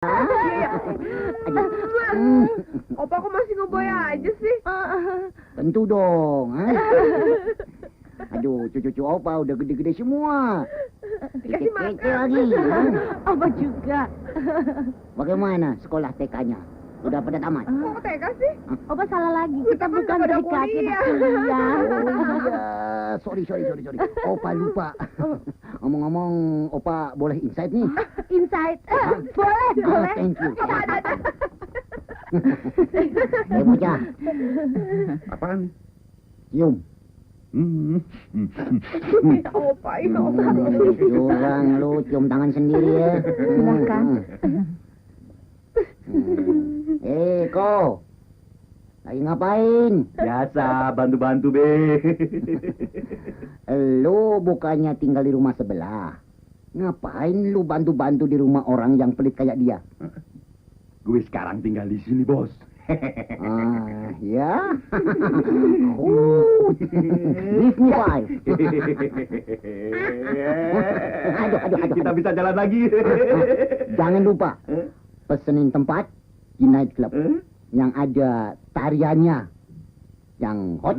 Opa kok masih ngeboy aja sih? Tentu dong. Aduh, cucu-cucu Opa udah gede-gede semua. Dikasih Kece-kece makan. lagi. Opa juga. Bagaimana sekolah TK-nya? Udah pada tamat? Kok TK sih? Opa salah lagi. Kita Kita kan bukan udah TK, kita kuliah. kuliah. Oh iya, sorry. Opa lupa. Ngomong-ngomong, Opa boleh insight nih? Inside. Boleh. Thank you. Bocah, Apaan? cium. Opa, ya Opa. Curang lu, cium tangan sendiri ya. Silakan. Ko. Lagi ngapain? Biasa, bantu-bantu, Be. Lu bukannya tinggal di rumah sebelah. Ngapain lu bantu-bantu di rumah orang yang pelit kayak dia? Gue sekarang tinggal di sini, Bos. Ya. Give me five. Aduh. Kita bisa jalan lagi. Jangan lupa pesenin tempat di night club yang ada tariannya, yang hot.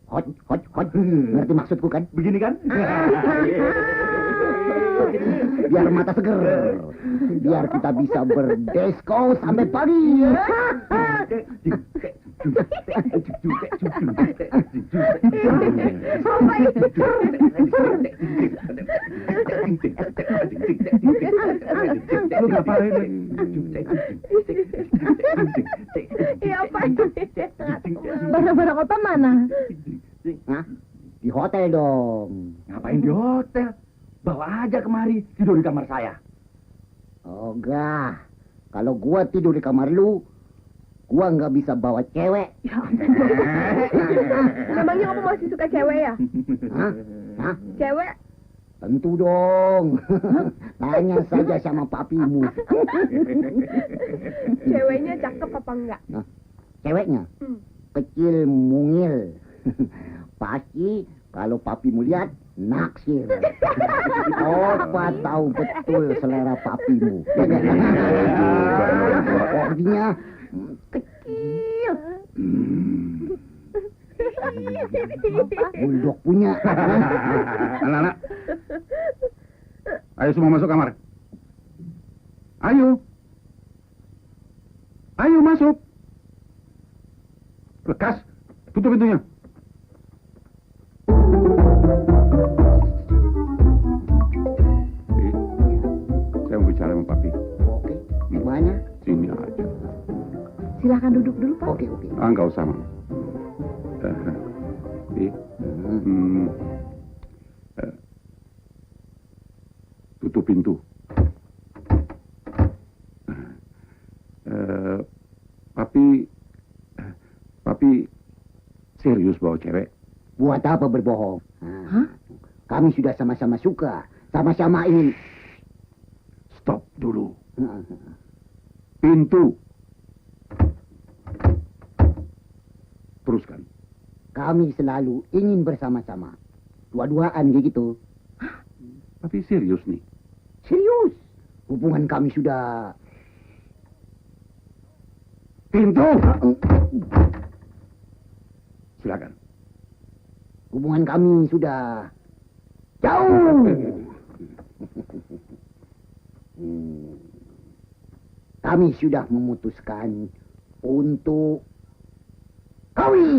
Ngerti maksudku kan? Begini kan? Biar mata seger, biar kita bisa berdesko sampai pagi. Lu ngapain? Iya, Opa. Barang-barang Opa mana? Hah? Di hotel dong. Ngapain di hotel? Bawa aja kemari, tidur di kamar saya. Oh enggak. Kalau gua tidur di kamar lu, gua nggak bisa bawa cewek. Memangnya Opa masih suka cewek ya? Hah? Cewek? Tentu dong. Tanya saja sama papimu. Ceweknya cakep apa enggak? Ceweknya kecil mungil. Pasti kalau papimu lihat naksir. Opa tahu betul selera papimu. Orangnya kecil. Bulldog punya. Anak-anak, ayo semua masuk kamar. Ayo masuk. Lekas, tutup pintunya. Saya mau bicara sama Papi. Oke, gimana? Sini aja. Silakan duduk dulu, Pak. Oke. Enggak usah, Mam. Tutup pintu. Papi serius bawa cewek? Buat apa berbohong? Kami sudah sama-sama suka, sama-sama ingin. Stop dulu. Pintu. Teruskan. Kami selalu ingin bersama-sama. Dua-duaan gitu. Papi serius nih. Serius. Hubungan kami sudah... Pintu. Silakan. Hubungan kami sudah... jauh. Kami sudah memutuskan untuk kawin.